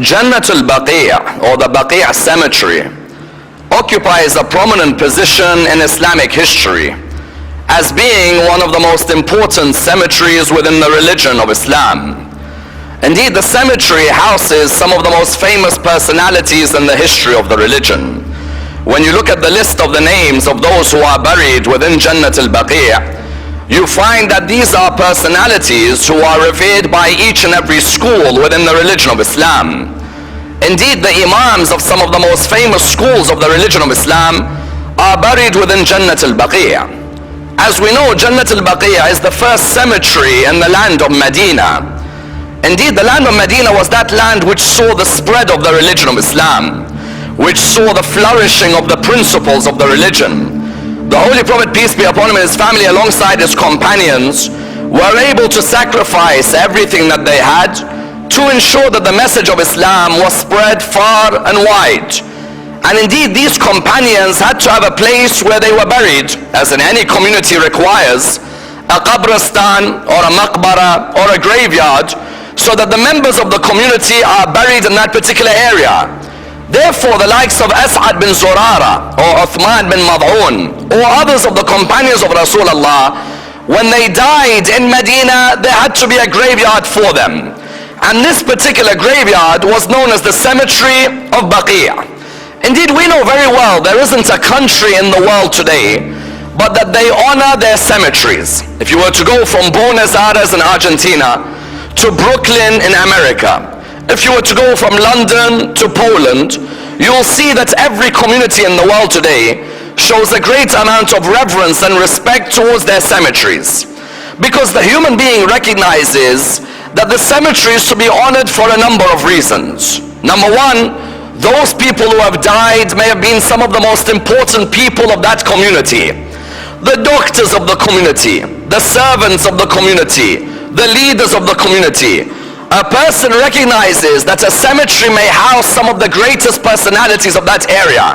Jannat Ul, or the Baqi cemetery, occupies a prominent position in Islamic history as being one of the most important cemeteries within the religion of Islam. Indeed, the cemetery houses some of the most famous personalities in the history of the religion. When you look at the list of the names of those who are buried within Jannat Al-Baqi', you find that these are personalities who are revered by each and every school within the religion of Islam. Indeed, the imams of some of the most famous schools of the religion of Islam are buried within Jannat Al-Baqi'. As we know, Jannat Al-Baqi' is the first cemetery in the land of Medina. Indeed, the land of Medina was that land which saw the spread of the religion of Islam, which saw the flourishing of the principles of the religion. The Holy Prophet, peace be upon him, and his family alongside his companions were able to sacrifice everything that they had to ensure that the message of Islam was spread far and wide. And indeed, these companions had to have a place where they were buried, as in any community requires a qabristan or a maqbara or a graveyard, so that the members of the community are buried in that particular area. Therefore, the likes of As'ad bin Zurara or Uthman bin Mad'un or others of the companions of Rasulullah, when they died in Medina, there had to be a graveyard for them. And this particular graveyard was known as the cemetery of Baqi'. Indeed, we know very well there isn't a country in the world today but that they honor their cemeteries. If you were to go from Buenos Aires in Argentina to Brooklyn in America, if you were to go from London to Poland, you'll see that every community in the world today shows a great amount of reverence and respect towards their cemeteries, because the human being recognizes that the cemetery is to be honored for a number of reasons. Number one, those people who have died may have been some of the most important people of that community. The doctors of the community, the servants of the community, the leaders of the community. A person recognizes that a cemetery may house some of the greatest personalities of that area.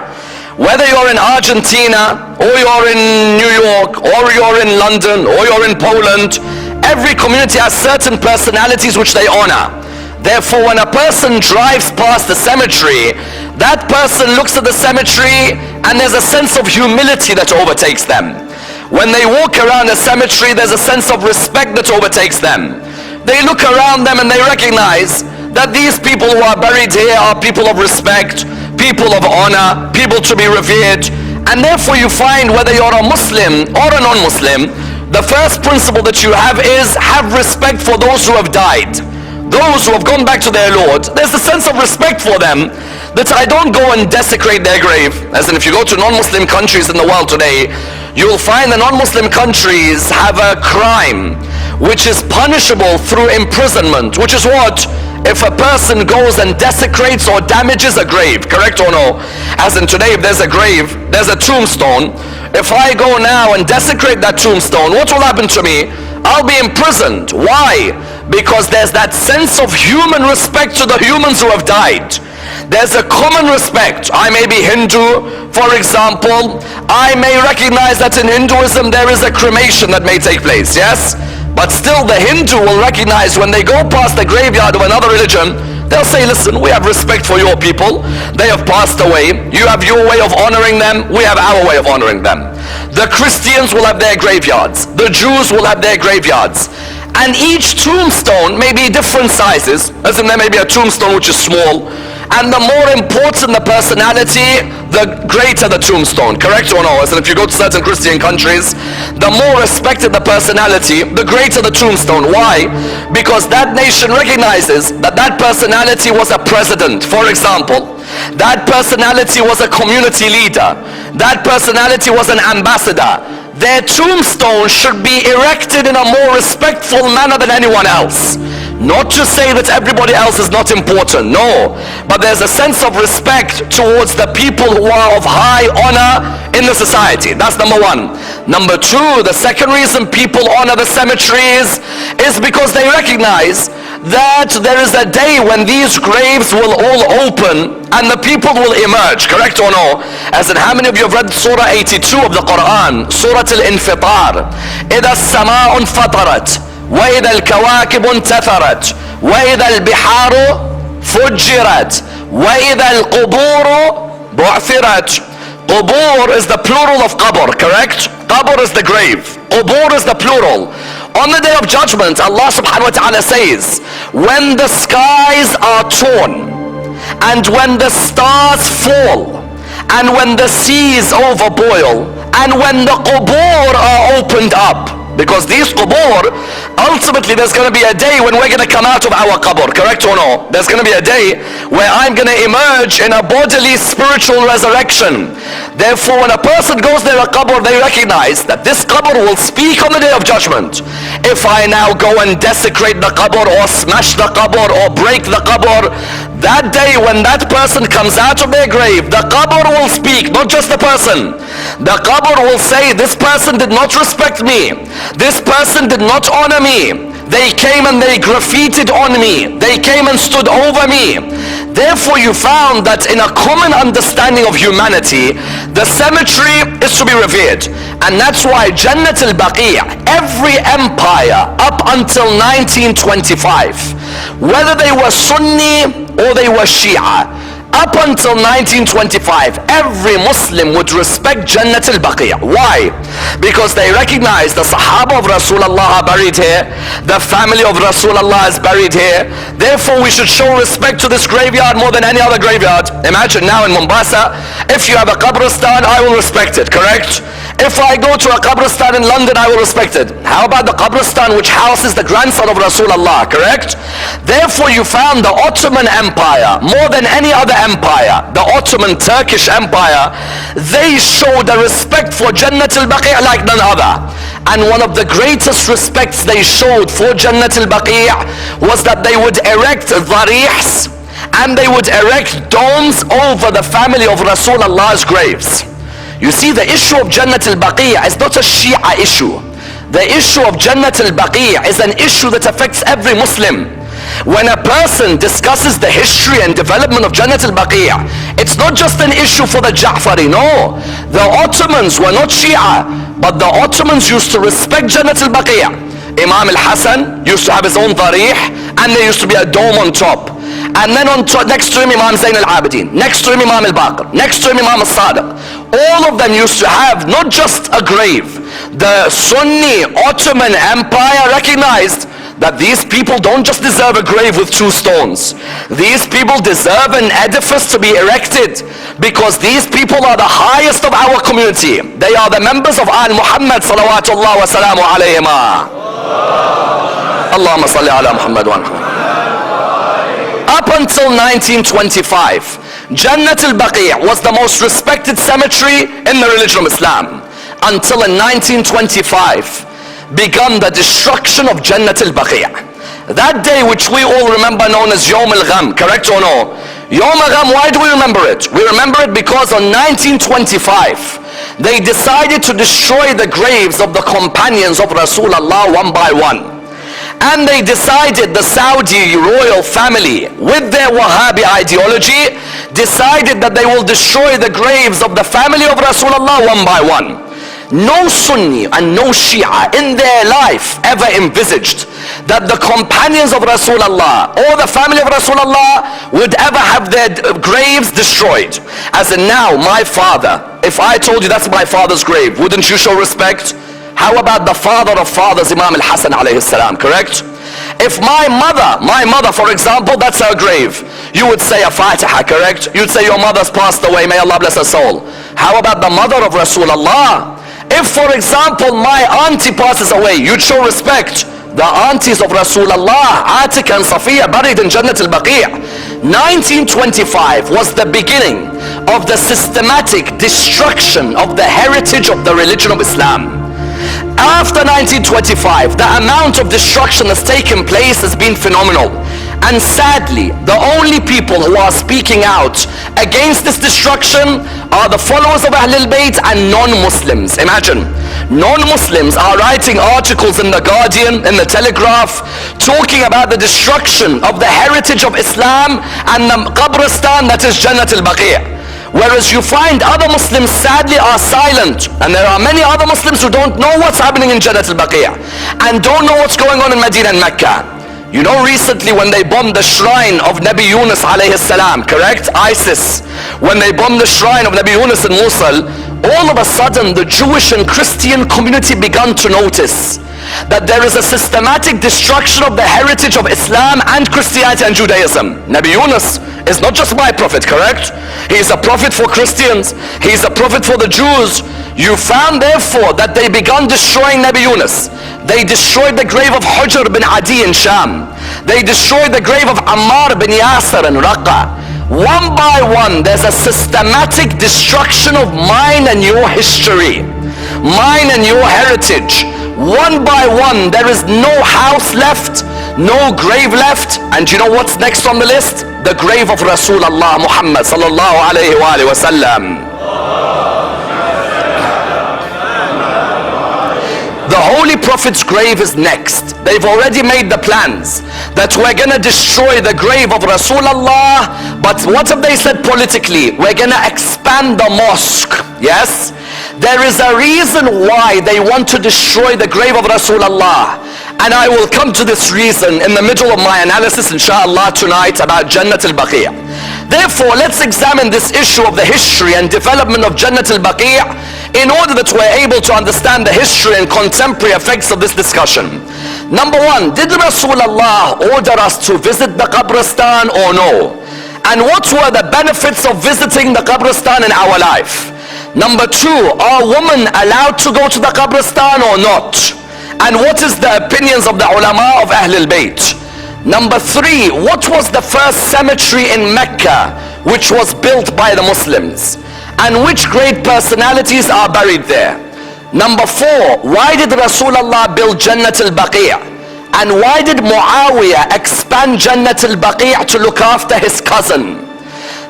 Whether you're in Argentina, or you're in New York, or you're in London, or you're in Poland, every community has certain personalities which they honor. Therefore, when a person drives past the cemetery, that person looks at the cemetery and there's a sense of humility that overtakes them. When they walk around the cemetery, there's a sense of respect that overtakes them. They look around them and they recognize that these people who are buried here are people of respect, people of honor, people to be revered. And therefore you find, whether you're a Muslim or a non-Muslim, the first principle that you have is have respect for those who have died. Those who have gone back to their Lord, there's a sense of respect for them that I don't go and desecrate their grave. As in, if you go to non-Muslim countries in the world today, you'll find the non-Muslim countries have a crime which is punishable through imprisonment, which is what? If a person goes and desecrates or damages a grave, correct or no? As in today, if there's a grave, there's a tombstone. If I go now and desecrate that tombstone, what will happen to me? I'll be imprisoned. Why? Because there's that sense of human respect to the humans who have died. There's a common respect. I may be Hindu, for example. I may recognize that in Hinduism there is a cremation that may take place, yes? But still the Hindu will recognize, when they go past the graveyard of another religion, they'll say, listen, we have respect for your people. They have passed away. You have your way of honoring them. We have our way of honoring them. The Christians will have their graveyards. The Jews will have their graveyards. And each tombstone may be different sizes, as in there may be a tombstone which is small, and the more important the personality, the greater the tombstone, correct or no? As in, if you go to certain Christian countries, the more respected the personality, the greater the tombstone. Why? Because that nation recognizes that that personality was a president, for example. That personality was a community leader. That personality was an ambassador. Their tombstone should be erected in a more respectful manner than anyone else. Not to say that everybody else is not important, no. But there's a sense of respect towards the people who are of high honor in the society. That's number one. Number two, the second reason people honor the cemeteries is because they recognize that there is a day when these graves will all open and the people will emerge, correct or no? As in, how many of you have read Surah 82 of the Quran? Surah Al-Infitar. إِذَا السَّمَاءُ انْفَطَرَتْ وَإِذَا الْكَوَاكِبُ انْتَثَرَتْ وَإِذَا الْبِحَارُ فجرت وإذا القبور بعثرت. Qubur is the plural of qabr, correct? Qabr is the grave. Qubur is the plural. On the day of judgment, Allah subhanahu wa ta'ala says, when the skies are torn, and when the stars fall, and when the seas overboil, and when the qubur are opened up, because these qubur, ultimately there's going to be a day when we're going to come out of our qabr, correct or no? There's going to be a day where I'm going to emerge in a bodily spiritual resurrection. Therefore, when a person goes near a qabr, they recognize that this qabr will speak on the day of judgment. If I now go and desecrate the qabr, or smash the qabr, or break the qabr, that day when that person comes out of their grave, the qabr will speak, not just the person. The qabr will say, this person did not respect me. This person did not honor me. They came and they graffitied on me. They came and stood over me. Therefore you found that in a common understanding of humanity, the cemetery is to be revered. And that's why Jannat Al-Baqi', every empire up until 1925, whether they were Sunni or they were Shia, up until 1925, every Muslim would respect Jannat Al-Baqi'. Why? Because they recognize the Sahaba of Rasulullah are buried here, the family of Rasulullah is buried here. Therefore we should show respect to this graveyard more than any other graveyard. Imagine now in Mombasa, if you have a qabristan, I will respect it, correct? If I go to a qabristan in London, I will respect it. How about the qabristan which houses the grandson of Rasulullah, correct? Therefore you found the Ottoman Empire, more than any other empire, the Ottoman Turkish Empire, they showed a respect for Jannat Al-Baqi' like none other. And one of the greatest respects they showed for Jannat Al-Baqi' was that they would erect dharihs and they would erect domes over the family of Rasulullah's graves. You see, the issue of Jannat Al-Baqi' is not a Shia issue. The issue of Jannat Al-Baqi' is an issue that affects every Muslim. When a person discusses the history and development of Jannat Al-Baqi', it's not just an issue for the Ja'fari, no. The Ottomans were not Shia, but the Ottomans used to respect Jannat Al-Baqi'. Imam Al-Hassan used to have his own darih, and there used to be a dome on top. And then on top, next to him Imam Zayn al-Abidin, next to him Imam al-Baqir, next to him Imam al-Sadiq. All of them used to have not just a grave. The Sunni Ottoman Empire recognized that these people don't just deserve a grave with 2 stones. These people deserve an edifice to be erected, because these people are the highest of our community. They are the members of Al Muhammad salawatullah wa salamu alayhima. Allahumma salli ala Muhammad wa Muhammad. Up until 1925, Jannat Al-Baqi' was the most respected cemetery in the religion of Islam, until in 1925 began the destruction of Jannat Al-Baqi'. That day which we all remember known as Yawm Al-Gham, correct or no? Yawm Al-Gham, why do we remember it? We remember it because on 1925 they decided to destroy the graves of the companions of Rasulullah one by one. And they decided, the Saudi royal family with their Wahhabi ideology decided that they will destroy the graves of the family of Rasulullah one by one. No Sunni and no Shia in their life ever envisaged that the companions of Rasulullah or the family of Rasulullah would ever have their graves destroyed. As in now, my father, if I told you that's my father's grave, wouldn't you show respect? How about the father of fathers, Imam Al-Hassan alayhi salam, correct? If my mother for example, that's her grave, you would say a Fatiha, correct? You'd say your mother's passed away, may Allah bless her soul. How about the mother of Rasulullah? If for example my auntie passes away, you'd show respect. The aunties of Rasulullah, Atika and Safiya, buried in Jannat Al-Baqi'. 1925 was the beginning of the systematic destruction of the heritage of the religion of Islam. After 1925, the amount of destruction that's taken place has been phenomenal. And sadly, the only people who are speaking out against this destruction are the followers of Ahlul Bayt and non-Muslims. Imagine, non-Muslims are writing articles in the Guardian, in the Telegraph, talking about the destruction of the heritage of Islam and the Qabristan that is Jannat Al-Baqi'. Whereas you find other Muslims sadly are silent, and there are many other Muslims who don't know what's happening in Jannat Al-Baqi' and don't know what's going on in Medina and Mecca. You know, recently when they bombed the shrine of Nabi Yunus alayhi salam, correct? ISIS, when they bombed the shrine of Nabi Yunus in Mosul, all of a sudden the Jewish and Christian community began to notice that there is a systematic destruction of the heritage of Islam and Christianity and Judaism. Nabi Yunus is not just my prophet, correct? He is a prophet for Christians, he is a prophet for the Jews. You found therefore that they began destroying Nabi Yunus. They destroyed the grave of Hujr bin Adi in Sham. They destroyed the grave of Ammar bin Yasir in Raqqa. One by one, there's a systematic destruction of mine and your history, mine and your heritage. One by one, there is no house left, no grave left. And you know what's next on the list? The grave of Rasulullah Muhammad sallallahu alayhi wa sallam. The Holy Prophet's grave is next. They've already made the plans that we're gonna destroy the grave of Rasulullah, but what have they said politically? We're gonna expand the mosque. Yes? There is a reason why they want to destroy the grave of Rasulullah, and I will come to this reason in the middle of my analysis inshallah tonight about Jannat Al. Therefore, let's examine this issue of the history and development of Jannat Al-Baqi' in order that we're able to understand the history and contemporary effects of this discussion. Number one, did Rasulullah order us to visit the Qabristan or no? And what were the benefits of visiting the Qabristan in our life? Number two, are women allowed to go to the Qabristan or not? And what is the opinions of the ulama of Ahlul Bayt? Number three, what was the first cemetery in Mecca which was built by the Muslims? And which great personalities are buried there? Number four, why did Rasulullah build Jannat Al-Baqi'? And why did Muawiyah expand Jannat Al-Baqi' to look after his cousin?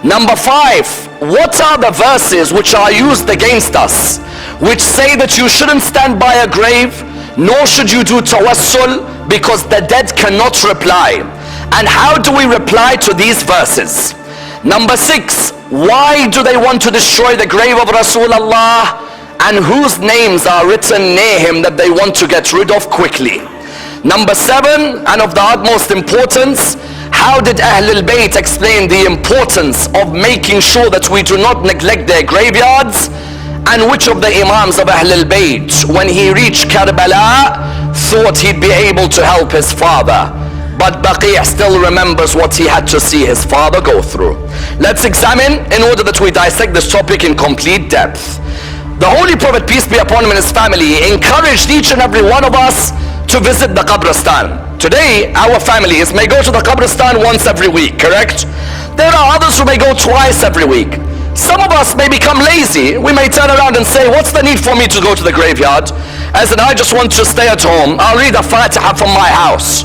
Number five, what are the verses which are used against us, which say that you shouldn't stand by a grave, nor should you do tawassul, because the dead cannot reply? And how do we reply to these verses? Number six, why do they want to destroy the grave of Rasulullah, and whose names are written near him that they want to get rid of quickly? Number seven, and of the utmost importance, how did Ahlul Bayt explain the importance of making sure that we do not neglect their graveyards? And which of the Imams of Ahlul Bayt, when he reached Karbala, thought he'd be able to help his father? But Baqi' still remembers what he had to see his father go through. Let's examine in order that we dissect this topic in complete depth. The Holy Prophet, peace be upon him and his family, encouraged each and every one of us to visit the Qabristan. Today, our families may go to the Qabristan once every week, correct? There are others who may go twice every week. Some of us may become lazy. We may turn around and say, what's the need for me to go to the graveyard? As in, I just want to stay at home. I'll read a Fatiha from my house.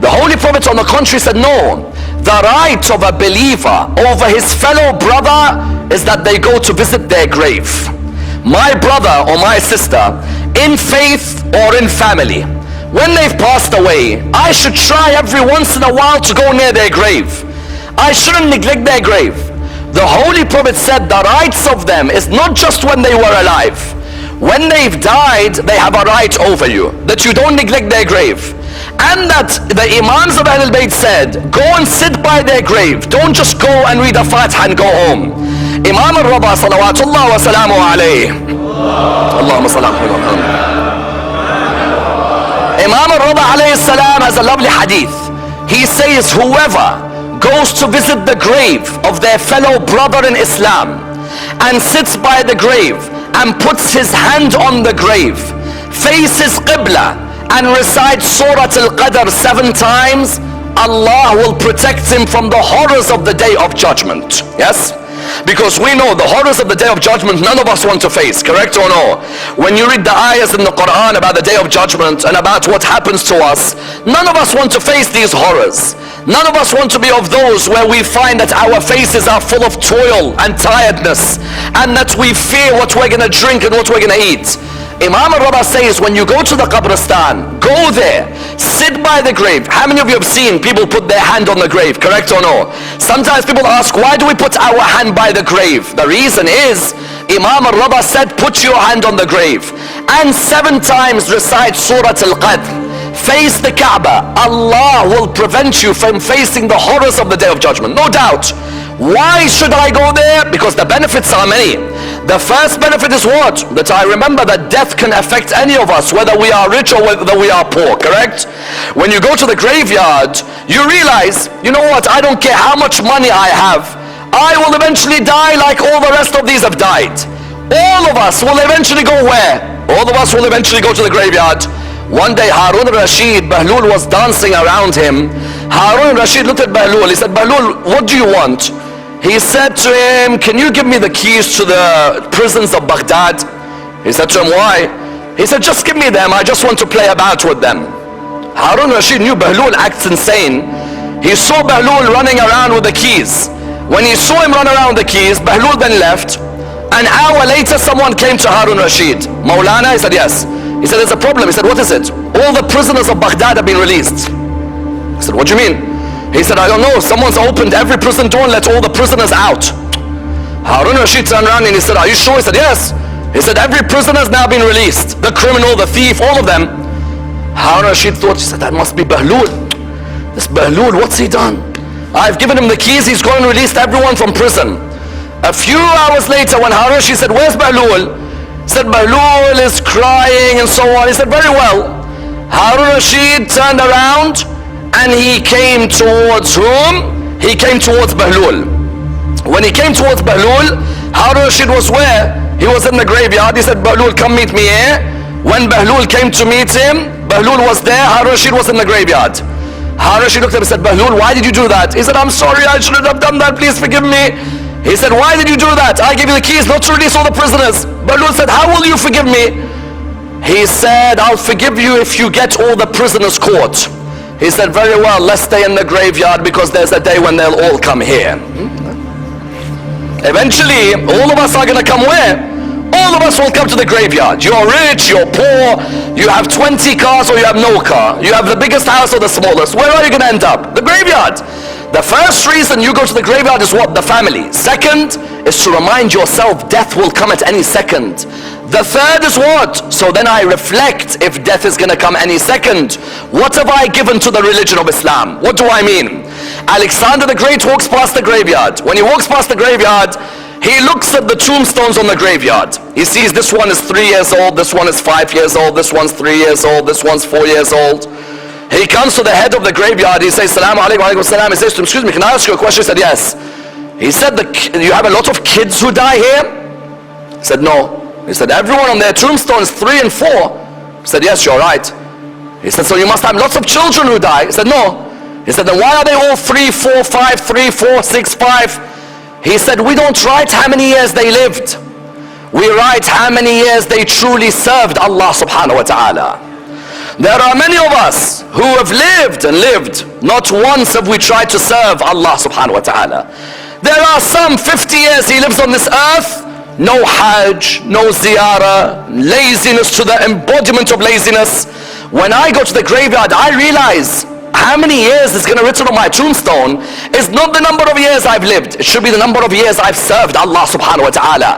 The Holy Prophet, on the contrary, said, no. The right of a believer over his fellow brother is that they go to visit their grave. My brother or my sister, in faith or in family, when they've passed away, I should try every once in a while to go near their grave. I shouldn't neglect their grave. The Holy Prophet said the rights of them is not just when they were alive. When they've died, they have a right over you, that you don't neglect their grave. And that the Imams of Ahlul Bayt said, go and sit by their grave. Don't just go and read a Fatiha and go home. Imam al-Rada salawatullah wa salamu alayhi. Allahumma salam. Imam al-Rada alayhi salam has a lovely hadith. He says, whoever goes to visit the grave of their fellow brother in Islam and sits by the grave and puts his hand on the grave, faces Qibla and recites Surah Al-Qadr 7 times, Allah will protect him from the horrors of the Day of Judgment. Yes? Because we know the horrors of the Day of Judgment none of us want to face, correct or no? When you read the ayahs in the Quran about the Day of Judgment and about what happens to us, none of us want to face these horrors. None of us want to be of those where we find that our faces are full of toil and tiredness, and that we fear what we're going to drink and what we're going to eat. Imam al-Rada says, when you go to the Qabristan, go there, sit by the grave. How many of you have seen people put their hand on the grave, correct or no? Sometimes people ask, why do we put our hand by the grave? The reason is, Imam al-Rada said, put your hand on the grave and 7 times recite Surah Al-Qadr. face the Kaaba, Allah will prevent you from facing the horrors of the Day of Judgment, no doubt. Why should I go there? Because the benefits are many. The first benefit is what? That I remember that death can affect any of us, whether we are rich or whether we are poor, correct? When you go to the graveyard, you realize, you know what, I don't care how much money I have, I will eventually die like all the rest of these have died. All of us will eventually go where? All of us will eventually go to the graveyard. One day Harun Rashid, Bahlul was dancing around him. Harun Rashid looked at Bahlul. He said, Bahlul, what do you want? He said to him, can you give me the keys to the prisons of Baghdad? He said to him, why? He said, just give me them, I just want to play about with them. Harun Rashid knew Bahlul acts insane. He saw Bahlul running around with the keys. When he saw him run around with the keys, Bahlul then left. An hour later someone came to Harun Rashid. Maulana? He said, yes. He said, there's a problem. He said, what is it? All the prisoners of Baghdad have been released. He said, what do you mean? He said, I don't know, someone's opened every prison door and let all the prisoners out. Harun Rashid turned around and he said, are you sure? He said, yes. He said, every prisoner has now been released. The criminal, the thief, all of them. Harun Rashid thought, he said, that must be Bahlul. This Bahlul, what's he done? I've given him the keys, he's gone and released everyone from prison. A few hours later when Harun Rashid said, where's Bahlul? He said, Bahlul is crying and so on. He said, very well. Harun Rashid turned around and he came towards whom? He came towards Bahlul. When he came towards Bahlul, Harun Rashid was where? He was in the graveyard. He said, Bahlul, come meet me here. When Bahlul came to meet him, Bahlul was there, Harun Rashid was in the graveyard. Harun Rashid looked at him and said, Bahlul, why did you do that? He said, I'm sorry, I shouldn't have done that, please forgive me. He said, why did you do that? I gave you the keys not to release all the prisoners. Bahlul said, how will you forgive me? He said, I'll forgive you if you get all the prisoners caught. He said, very well, let's stay in the graveyard because there's a day when they'll all come here. Eventually, all of us are going to come where? All of us will come to the graveyard. You're rich, you're poor, you have 20 cars or you have no car. You have the biggest house or the smallest. Where are you going to end up? The graveyard. The first reason you go to the graveyard is what? The family. Second is to remind yourself death will come at any second. The third is what? So then I reflect if death is going to come any second. What have I given to the religion of Islam? What do I mean? Alexander the Great walks past the graveyard. When he walks past the graveyard, he looks at the tombstones on the graveyard. He sees this one is 3 years old, this one is 5 years old, this one's 3 years old, this one's 4 years old. He comes to the head of the graveyard. He says, Salaam alaikum, alaikum salam. He says to him, excuse me, can I ask you a question? He said, yes. He said, you have a lot of kids who die here? He said, no. He said, everyone on their tombstone is 3 and 4. He said, yes, you're right. He said, so you must have lots of children who die. He said, no. He said, then why are they all 3, 4, 5, 3, 4, 6, 5? He said, we don't write how many years they lived. We write how many years they truly served Allah subhanahu wa ta'ala. There are many of us who have lived and lived. Not once have we tried to serve Allah subhanahu wa ta'ala. There are some 50 years he lives on this earth, no hajj, no ziyarah, laziness to the embodiment of laziness. When I go to the graveyard, I realize how many years is going to written on my tombstone is not the number of years I've lived. It should be the number of years I've served Allah subhanahu wa ta'ala.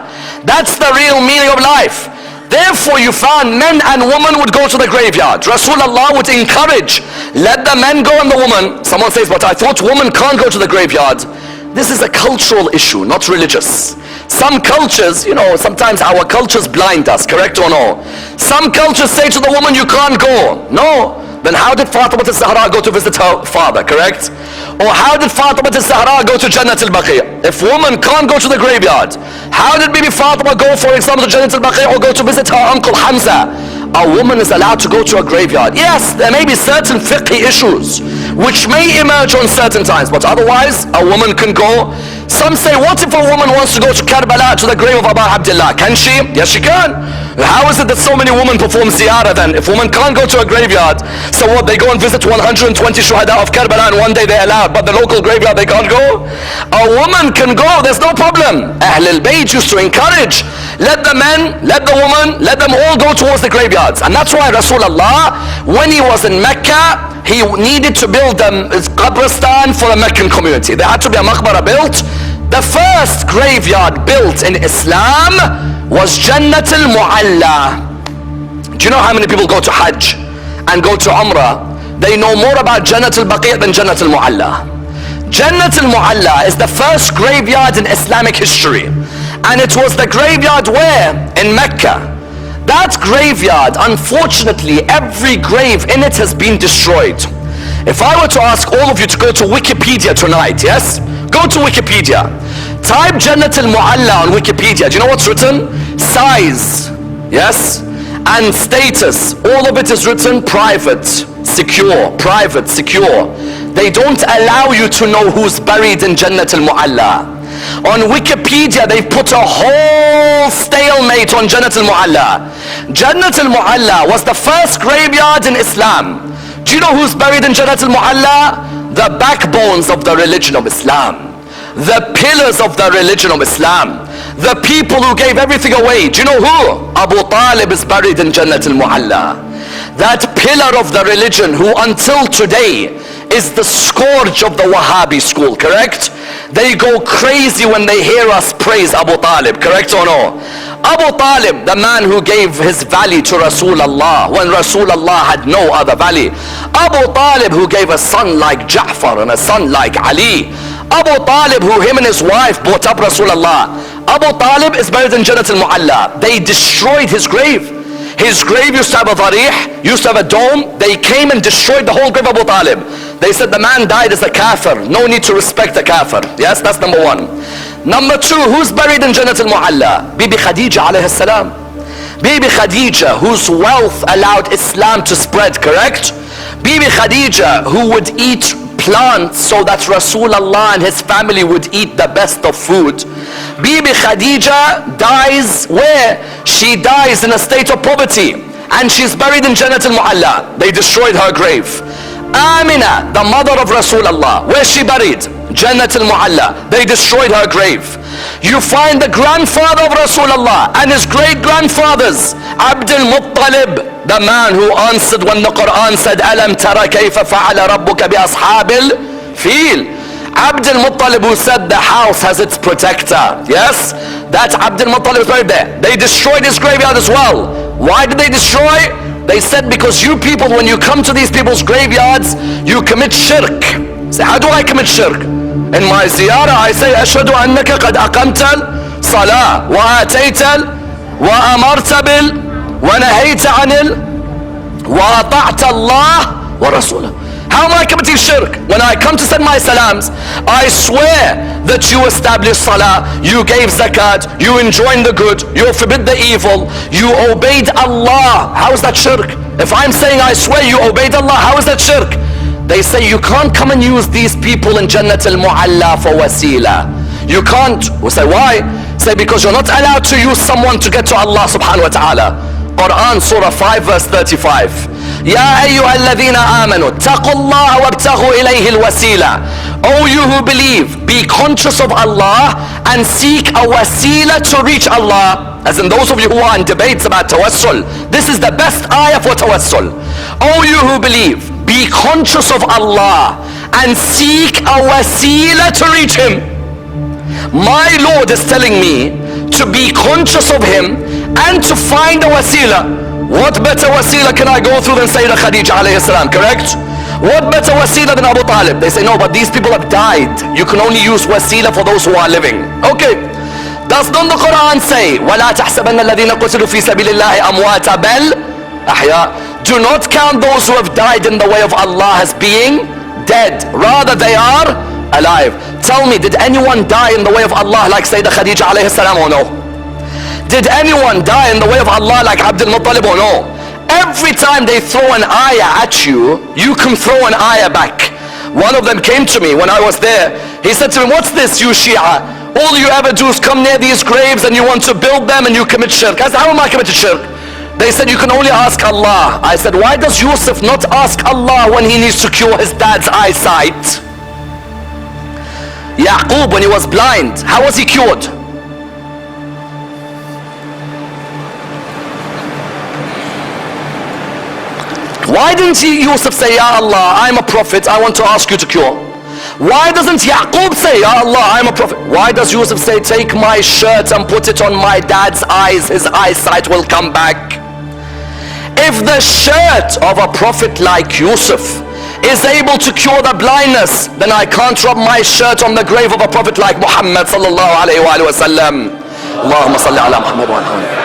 That's the real meaning of life. Therefore you found men and women would go to the graveyard. Rasulullah would encourage, let the men go and the woman. Someone says, but I thought women can't go to the graveyard. This is a cultural issue, not religious. Some cultures, you know, sometimes our cultures blind us, correct or no? Some cultures say to the woman, you can't go. No. Then how did Fatima al-Zahra go to visit her father, correct? Or how did Fatima al-Zahra go to Jannat Baqi? If woman can't go to the graveyard, how did Bibi Fatima go, for example, to Jannat Baqi or go to visit her uncle Hamza? A woman is allowed to go to a graveyard. Yes, there may be certain fiqhi issues which may emerge on certain times, but otherwise a woman can go. Some say, what if a woman wants to go to Karbala, to the grave of Abu Abdullah? Can she? Yes, she can. How is it that so many women perform ziyarah then? If women can't go to a graveyard, so what, they go and visit 120 shuhada of Karbala and one day they're allowed, but the local graveyard they can't go? A woman can go, there's no problem. Ahl al-Bayt used to encourage, let the men, let the woman, let them all go towards the graveyards. And that's why Rasulullah, when he was in Mecca, he needed to build a qabristan for the Meccan community. There had to be a maqbara built. The first graveyard built in Islam was Jannat Ul. Do you know how many people go to Hajj and go to Umrah, they know more about Jannat Al-Baqi' than Jannat Al-Mu'alla. Jannat Al-Mu'alla is the first graveyard in Islamic history, and it was the graveyard where? In Mecca. That graveyard, unfortunately, every grave in it has been destroyed. If I were to ask all of you to go to Wikipedia tonight, yes? Go to Wikipedia. Type Jannat Al-Mu'alla on Wikipedia. Do you know what's written? Size, yes? And status. All of it is written private, secure, private, secure. They don't allow you to know who's buried in Jannat Al-Mu'alla. On Wikipedia, they've put a whole stalemate on Jannat Al-Mu'alla. Jannat Al-Mu'alla was the first graveyard in Islam. Do you know who's buried in Jannat Al-Mu'alla? The backbones of the religion of Islam. The pillars of the religion of Islam. The people who gave everything away. Do you know who? Abu Talib is buried in Jannat Al-Mu'alla. That pillar of the religion who until today is the scourge of the Wahhabi school, correct? They go crazy when they hear us praise Abu Talib, correct or no? Abu Talib, the man who gave his valley to Rasulullah when Rasulullah had no other valley. Abu Talib who gave a son like Ja'far and a son like Ali. Abu Talib who him and his wife brought up Rasulullah. Abu Talib is buried in Jannat Al-Mu'alla. They destroyed his grave. His grave used to have a dharih, used to have a dome. They came and destroyed the whole grave of Abu Talib. They said the man died as a kafir. No need to respect the kafir. Yes, that's number one. Number two, who's buried in Jannat Al-Mu'alla? Bibi Khadija alayhi salam. Bibi Khadija, whose wealth allowed Islam to spread, correct? Bibi Khadija, who would eat plants so that Rasulullah and his family would eat the best of food. Bibi Khadija dies where? She dies in a state of poverty, and she's buried in Jannat Al-Mu'alla. They destroyed her grave. Amina, the mother of Rasulullah, where's she buried? Jannat Al-Mu'alla. They destroyed her grave. You find the grandfather of Rasulullah and his great-grandfathers, Abdul Muttalib, the man who answered when the Quran said, Alam tara kayfa fa'ala rabbuka bi ashabil fil. Abdul Muttalib, who said the house has its protector. Yes, that's Abdul Muttalib is buried there. They destroyed his graveyard as well. Why did they destroy? They said because you people, when you come to these people's graveyards, you commit shirk. Say, how do I commit shirk? In my ziyarah I say, ashhadu annaka qad aqamta salah wa atayta wa amarta bil wa nahayta anil wa ata'ta Allah wa rasulah. How am I committing shirk? When I come to send my salams, I swear that you established salah, you gave zakat, you enjoined the good, you forbid the evil, you obeyed Allah. How is that shirk? If I'm saying I swear you obeyed Allah, how is that shirk? They say you can't come and use these people in Jannat Al-Mu'alla for wasila. You can't. We say why? Say because you're not allowed to use someone to get to Allah subhanahu wa ta'ala. Quran Surah 5 verse 35. Ya ayyuhalladhina amanu taqullaha wabtaghu ilayhi alwasila. O you who believe, be conscious of Allah and seek a wasila to reach Allah. As in those of you who are in debates about tawassul, this is the best ayah for tawassul. O you who believe, be conscious of Allah and seek a wasila to reach Him. My Lord is telling me to be conscious of Him and to find a wasila. What better wasila can I go through than Sayyidah Khadija alayhi salam, correct? What better wasila than Abu Talib? They say no, but these people have died. You can only use wasila for those who are living. Okay. Does not the Quran say وَلَا تَحْسَبَنَّ الَّذِينَ قُتِلُوا فِي سَبِيلِ اللَّهِ أَمْوَاتًا بَلْ أَحْيَاءً. Do not count those who have died in the way of Allah as being dead. Rather they are alive. Tell me, did anyone die in the way of Allah like Sayyidah Khadija alayhi salam or no? Did anyone die in the way of Allah like Abdul Muttalib or no? Every time they throw an ayah at you, you can throw an ayah back. One of them came to me when I was there. He said to me, what's this, you Shia? All you ever do is come near these graves and you want to build them and you commit shirk. I said, how am I committed shirk? They said, you can only ask Allah. I said, why does Yusuf not ask Allah when he needs to cure his dad's eyesight? Yaqub, when he was blind, how was he cured? Why didn't Yusuf say, Ya Allah, I'm a prophet, I want to ask you to cure? Why doesn't Yaqub say, Ya Allah, I'm a prophet? Why does Yusuf say, take my shirt and put it on my dad's eyes, his eyesight will come back? If the shirt of a prophet like Yusuf is able to cure the blindness, then I can't rub my shirt on the grave of a prophet like Muhammad sallallahu alayhi wa sallam. Allahumma salli ala Muhammad wa ala.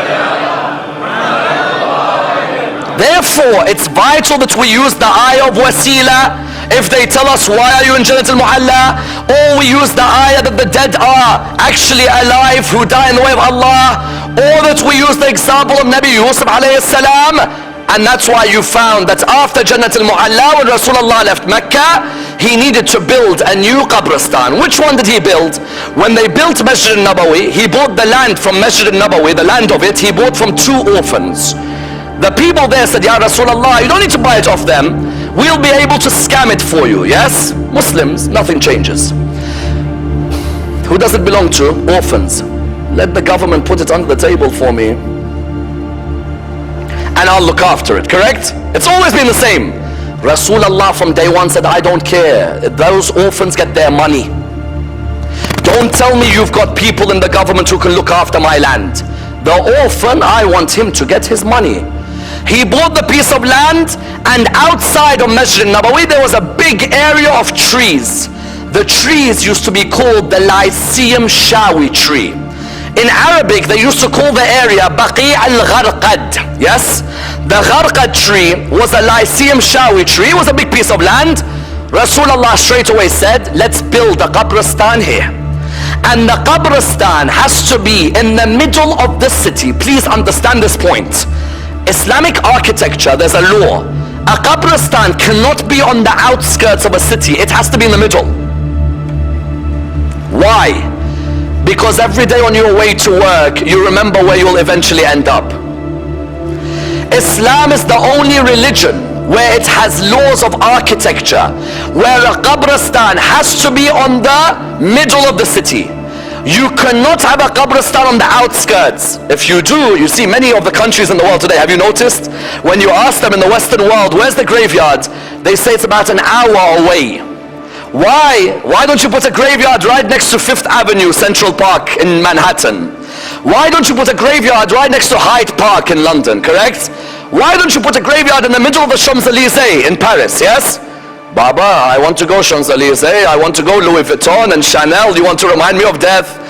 Therefore, it's vital that we use the ayah of wasila. If they tell us, why are you in Jannat al-Mu'alla? Or we use the ayah that the dead are actually alive who die in the way of Allah. Or that we use the example of Nabi Yusuf alayhi salam. And that's why you found that after Jannat al-Mu'alla, when Rasulullah left Mecca, he needed to build a new qabristan. Which one did he build? When they built Masjid al-Nabawi, he bought the land from Masjid al-Nabawi, the land of it, he bought from 2 orphans. The people there said, Ya Rasulullah, you don't need to buy it off them. We'll be able to scam it for you. Yes? Muslims, nothing changes. Who does it belong to? Orphans. Let the government put it under the table for me, and I'll look after it. Correct? It's always been the same. Rasulullah from day one said, I don't care. Those orphans get their money. Don't tell me you've got people in the government who can look after my land. The orphan, I want him to get his money. He bought the piece of land, and outside of Masjid al-Nabawi there was a big area of trees. The trees used to be called the Lyceum Shawi tree. In Arabic they used to call the area Baqi al-Gharqad. Yes? The Gharqad tree was a Lyceum Shawi tree. It was a big piece of land. Rasulullah straight away said, let's build a qabristan here. And the qabristan has to be in the middle of the city. Please understand this point. Islamic architecture, there's a law. A qabristan cannot be on the outskirts of a city. It has to be in the middle. Why? Because every day on your way to work, you remember where you'll eventually end up. Islam is the only religion where it has laws of architecture, where a qabristan has to be on the middle of the city. You cannot have a qabristan on the outskirts. If you do, you see many of the countries in the world today, have you noticed? When you ask them in the Western world, where's the graveyard? They say it's about an hour away. Why? Why don't you put a graveyard right next to 5th Avenue, Central Park in Manhattan? Why don't you put a graveyard right next to Hyde Park in London, correct? Why don't you put a graveyard in the middle of the Champs-Élysées in Paris, yes? Baba, I want to go Champs-Élysées, I want to go Louis Vuitton and Chanel, you want to remind me of death?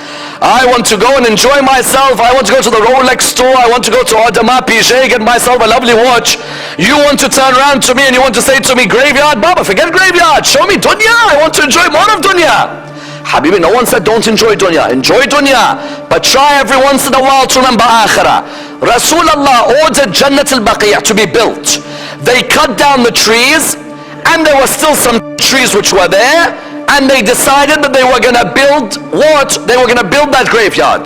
I want to go and enjoy myself, I want to go to the Rolex store, I want to go to Audemars Piguet, get myself a lovely watch. You want to turn around to me and you want to say to me, graveyard? Baba, forget graveyard, show me dunya, I want to enjoy more of dunya. Habibi, no one said don't enjoy dunya. Enjoy dunya, but try every once in a while to remember akhirah. Rasulullah ordered Jannat al-Baqi' to be built. They cut down the trees, and there were still some trees which were there, and they decided that they were going to build what? They were going to build that graveyard.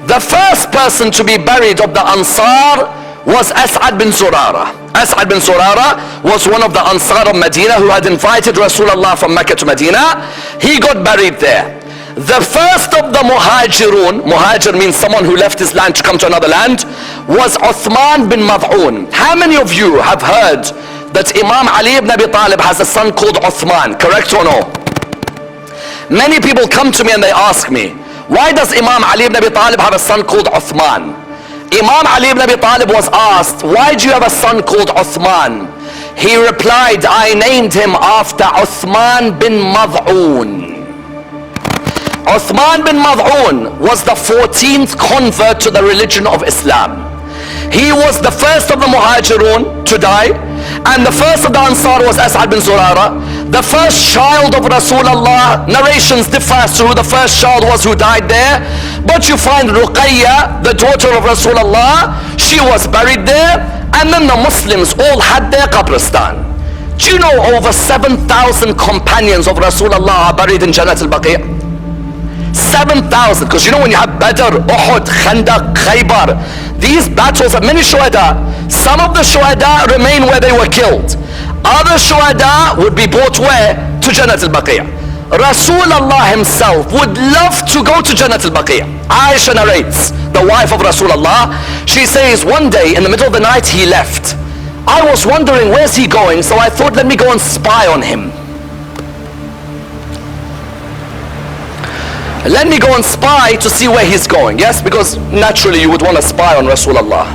The first person to be buried of the Ansar was As'ad bin Zurara. As'ad bin Zurara was one of the Ansar of Medina who had invited Rasulullah from Mecca to Medina. He got buried there. The first of the Muhajirun, Muhajir means someone who left his land to come to another land, was Uthman bin Mad'un. How many of you have heard that Imam Ali ibn Abi Talib has a son called Uthman, correct or no? Many people come to me and they ask me, why does Imam Ali ibn Abi Talib have a son called Uthman? Imam Ali ibn Abi Talib was asked, why do you have a son called Uthman? He replied, I named him after Uthman bin Mad'un. Uthman bin Mad'un was the 14th convert to the religion of Islam. He was the first of the Muhajirun to die, and the first of the Ansar was As'ad bin Zurara. The first child of Rasulullah, narrations differ as to who the first child was who died there, but you find Ruqayya, the daughter of Rasulullah, she was buried there, and then the Muslims all had their qabristan. Do you know over 7,000 companions of Rasulullah are buried in Jannat al-Baqi'? 7,000, because you know when you have Badr, Uhud, Khandaq, Khaybar, these battles have many shuhada. Some of the shuhada remain where they were killed. Other shuhada would be brought where? To Jannat al-Baqi'. Rasulullah himself would love to go to Jannat al-Baqi'. Aisha narrates, the wife of Rasulullah, she says one day in the middle of the night he left. I was wondering where's he going, so I thought let me go and spy on him. Let me go and spy to see where he's going. Yes, because naturally you would want to spy on Rasulullah.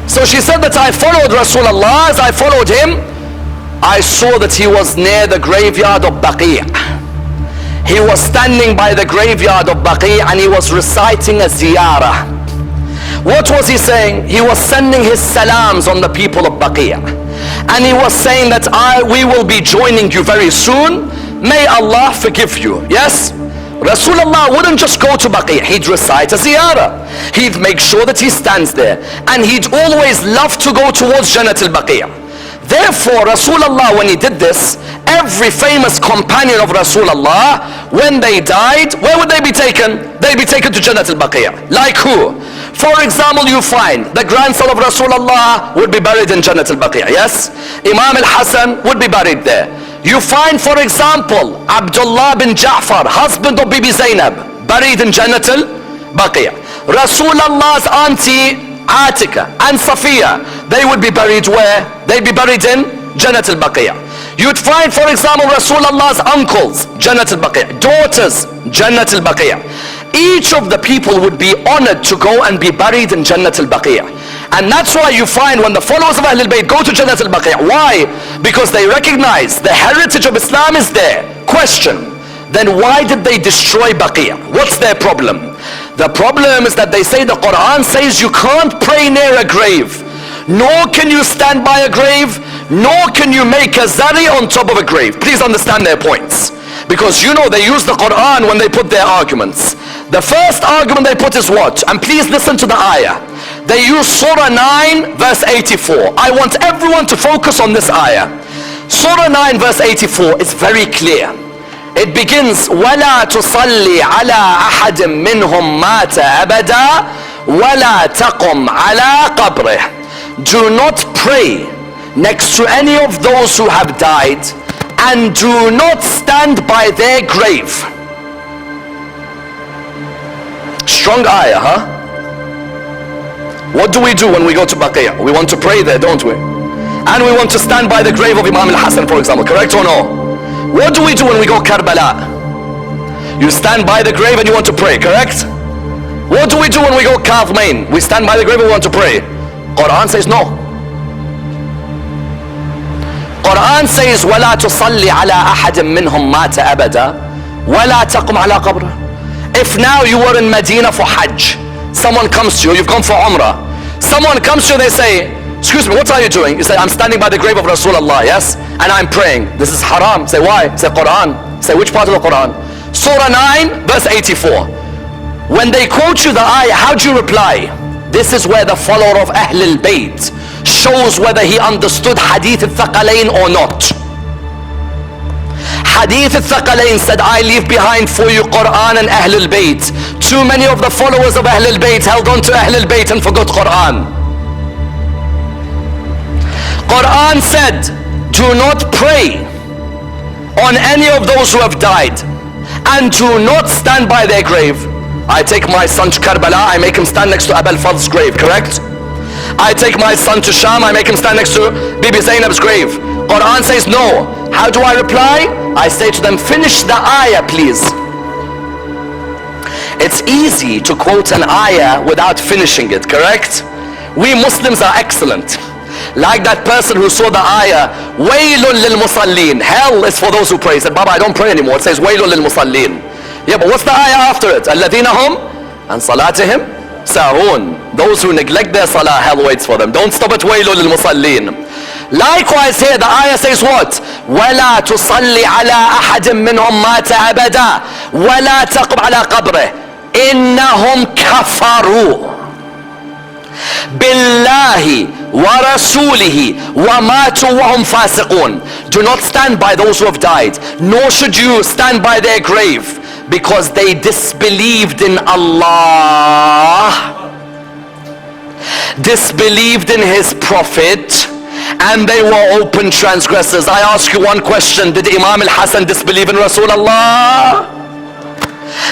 So she said that I followed Rasulullah. As I followed him, I saw that he was near the graveyard of Baqi. He was standing by the graveyard of Baqi and he was reciting a ziyarah. What was he saying? He was sending his salams on the people of Baqi. And he was saying that we will be joining you very soon. May Allah forgive you. Yes? Rasulullah wouldn't just go to Baqi. He'd recite a ziyarah. He'd make sure that he stands there. And he'd always love to go towards Jannat Ul. Therefore, Rasulullah, when he did this, every famous companion of Rasulullah, when they died, where would they be taken? They'd be taken to Jannat Ul. Like who? For example, you find the grandson of Rasulullah would be buried in Jannat Ul. Yes? Imam al-Hasan would be buried there. You find, for example, Abdullah bin Ja'far, husband of Bibi Zainab, buried in Jannat Ul. Rasulullah's auntie Atika and Safiya, they would be buried where? They'd be buried in Jannat Ul. You'd find, for example, Rasulullah's uncles, Jannat Ul. Daughters, Jannat Ul. Each of the people would be honored to go and be buried in Jannat Ul. And that's why you find when the followers of Ahlul Bayt go to Jannat Ul. Why? Because they recognize the heritage of Islam is there. Question: then why did they destroy Baqi? What's their problem? The problem is that they say the Quran says you can't pray near a grave, nor can you stand by a grave, nor can you make a zari on top of a grave. Please understand their points, because you know they use the Quran when they put their arguments. The first argument they put is what? And please listen to the ayah. They use Surah 9 verse 84. I want everyone to focus on this ayah. Surah 9 verse 84 is very clear. It begins, وَلَا تُصَلِّ عَلَىٰ أَحَدٍ مِّنْهُمْ مَاتَ أَبَدًا وَلَا تَقُمْ عَلَىٰ قَبْرِهِ. Do not pray next to any of those who have died, and do not stand by their grave. Strong ayah, huh? What do we do when we go to Baqi? We want to pray there, don't we? And we want to stand by the grave of Imam al-Hasan, for example, correct or no? What do we do when we go Karbala? You stand by the grave and you want to pray, correct? What do we do when we go Kazmain? We stand by the grave and we want to pray. Quran says no. Quran says وَلَا تُصَلِّ عَلَىٰ أَحَدٍ مِّنْهُمْ مَاتَ أَبَدًا وَلَا تَقُمْ عَلَىٰ قَبْرِهِ. If now you were in Medina for Hajj, someone comes to you, you've gone for Umrah, someone comes to you, they say, excuse me, what are you doing? You say, I'm standing by the grave of Rasulullah, yes? And I'm praying. This is haram. Say, why? Say, Quran. Say, which part of the Quran? Surah 9 verse 84. When they quote you the ayah, how do you reply? This is where the follower of Ahlul Bayt shows whether he understood Hadith al-Thaqalain or not. Hadith al-Thaqalain said, I leave behind for you Quran and Ahlul Bayt. Too many of the followers of Ahlul Bayt held on to Ahlul Bayt and forgot Quran. Quran said, do not pray on any of those who have died, and do not stand by their grave. I take my son to Karbala, I make him stand next to Abul Fadl's grave, correct? I take my son to Sham, I make him stand next to Bibi Zainab's grave. Quran says no. How do I reply? I say to them, finish the ayah please. It's easy to quote an ayah without finishing it, correct? We Muslims are excellent. Like that person who saw the ayah, waylun lil musallin, hell is for those who pray. He said, Baba, I don't pray anymore. It says waylun lil musallin. Yeah, but what's the ayah after it? Alladhina hum an salatihim sahun. Those who neglect their salah, hell waits for them. Don't stop at waylun lil musallin. Likewise here the ayah says what? وَلَا تُصَلِّ عَلَىٰ أَحَدٍ مِّنْهُمْ مَاتَ أَبَدًا وَلَا تَقُمْ عَلَىٰ قَبْرِهِ إِنَّهُمْ كَفَرُوا billahi wa rasulihi wa matu wa hum fasiqun. Do not stand by those who have died, nor should you stand by their grave, because they disbelieved in Allah, disbelieved in his prophet, and they were open transgressors. I ask you one question: did Imam al-Hasan disbelieve in Rasulullah?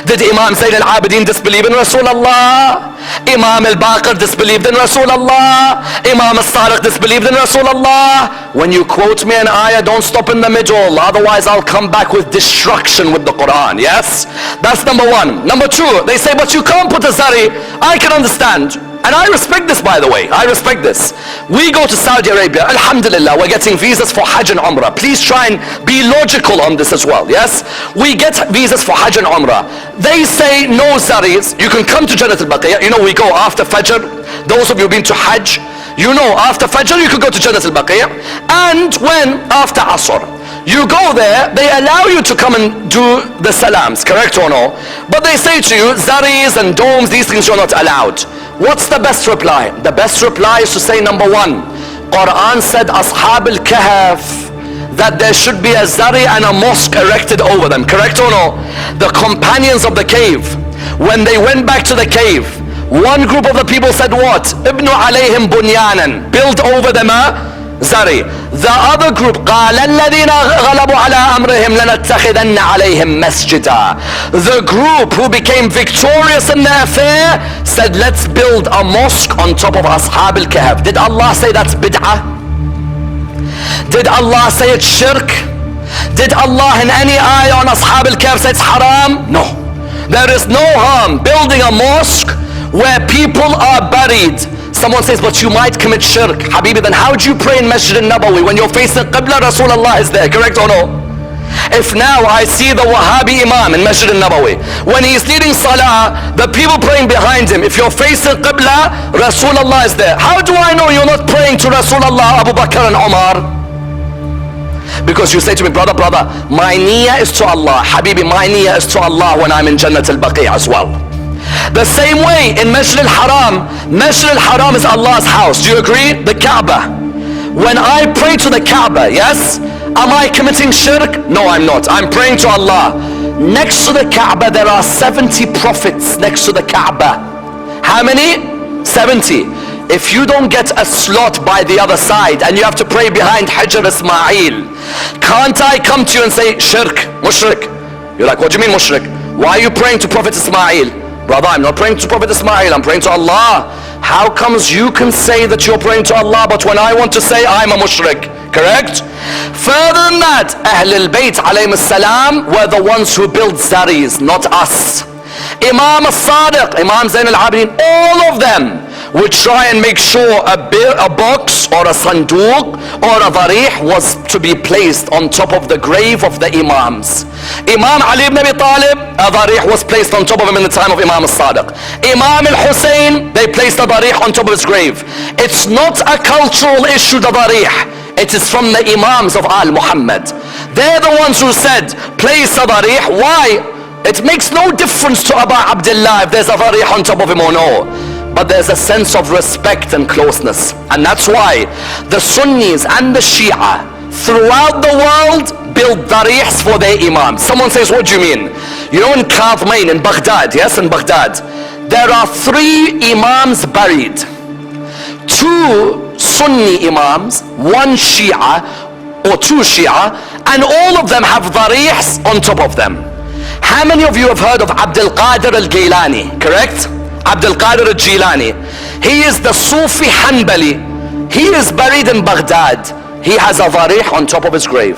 Did Imam Zayn al-Abidin disbelieve in Rasulullah? Imam al-Baqir disbelieved in Rasulullah? Imam al-Sadiq disbelieved in Rasulullah? When you quote me an ayah, don't stop in the middle, otherwise I'll come back with destruction with the Quran. Yes? That's number one. Number two, they say, but you can't put a zari. I can understand. and I respect this, by the way, I respect this. We go to Saudi Arabia, alhamdulillah, we're getting visas for Hajj and Umrah. Please try and be logical on this as well, yes? We get visas for Hajj and Umrah. They say no zaris, you can come to Jannat Al, you know, we go after Fajr. Those of you who've been to Hajj, you know, after Fajr you could go to Jannat Al, and when after Asr. You go there, they allow you to come and do the salams, correct or no? But they say to you, zaris and domes, these things you're not allowed. What's the best reply? The best reply is to say, number one, Quran said, Ashab al-Kahf, that there should be a zari and a mosque erected over them, correct or no? The companions of the cave, when they went back to the cave, one group of the people said what? Ibnu alayhim bunyanan, build over them a zari. The other group, قال الذين غلبوا على أمرهم لنتخذن عليهم مسجدا. The group who became victorious in the affair said, let's build a mosque on top of Ashab al-Kahf. Did Allah say that's bid'ah? Did Allah say it's shirk? Did Allah in any ayah on Ashab al-Kahf say it's haram? No. There is no harm building a mosque where people are buried. Someone says, but you might commit shirk. Habibi, then how do you pray in Masjid al-Nabawi when you're facing Qibla, Rasulullah is there, correct or no? If now I see the Wahhabi Imam in Masjid al-Nabawi, when he's leading Salah, the people praying behind him, if you're facing Qibla, Rasulullah is there. How do I know you're not praying to Rasulullah, Abu Bakr and Umar? Because you say to me, brother, my niyyah is to Allah. Habibi, my niyyah is to Allah when I'm in Jannat al-Baqi as well. The same way in Masjid al-Haram is Allah's house. Do you agree? The Kaaba. When I pray to the Kaaba, yes, am I committing shirk? No, I'm not. I'm praying to Allah. Next to the Kaaba there are 70 prophets next to the Kaaba. How many? 70. If you don't get a slot by the other side and you have to pray behind Hajar Ismail, can't I come to you and say shirk, mushrik? You're like, what do you mean mushrik? Why are you praying to Prophet Ismail? Brother, I'm not praying to Prophet Ismail, I'm praying to Allah. How comes you can say that you're praying to Allah, but when I want to say I'm a mushrik? Correct? Further than that, Ahlul Bayt alayhim salam were the ones who built zaris, not us. Imam al-Sadiq, Imam Zain al-Abidin, all of them would try and make sure a box or a sanduq or a darih was to be placed on top of the grave of the Imams. Imam Ali ibn Abi Talib, a darih was placed on top of him in the time of Imam al-Sadiq. Imam al-Hussein, they placed a darih on top of his grave. It's not a cultural issue, the darih. It is from the Imams of Al Muhammad. They're the ones who said, place a darih. Why? It makes no difference to Abu Abdullah if there's a darih on top of him or no. But there's a sense of respect and closeness. And that's why the Sunnis and the Shia throughout the world build darihs for their imams. Someone says, what do you mean? You know in Qadmain in Baghdad, yes, in Baghdad, there are 3 imams buried. 2 Sunni imams, 1 Shia or 2 Shia, and all of them have darihs on top of them. How many of you have heard of Abdul Qadir al-Gailani, correct? Abdul Qadir al-Jilani. He is the Sufi Hanbali. He is buried in Baghdad. He has a darih on top of his grave.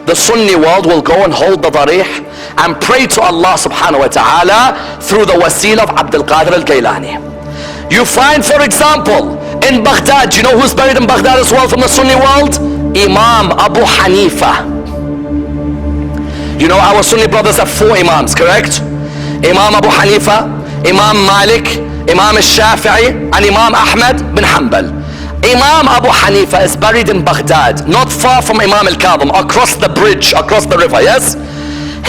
The Sunni world will go and hold the darih and pray to Allah subhanahu wa ta'ala through the wasila of Abdul Qadir al-Gailani. You find, for example, in Baghdad, you know who's buried in Baghdad as well from the Sunni world? Imam Abu Hanifa. You know our Sunni brothers have 4 imams, correct? Imam Abu Hanifa, Imam Malik, Imam al-Shafi'i, and Imam Ahmad bin Hanbal. Imam Abu Hanifa is buried in Baghdad, not far from Imam al-Kadhim, across the bridge, across the river, yes?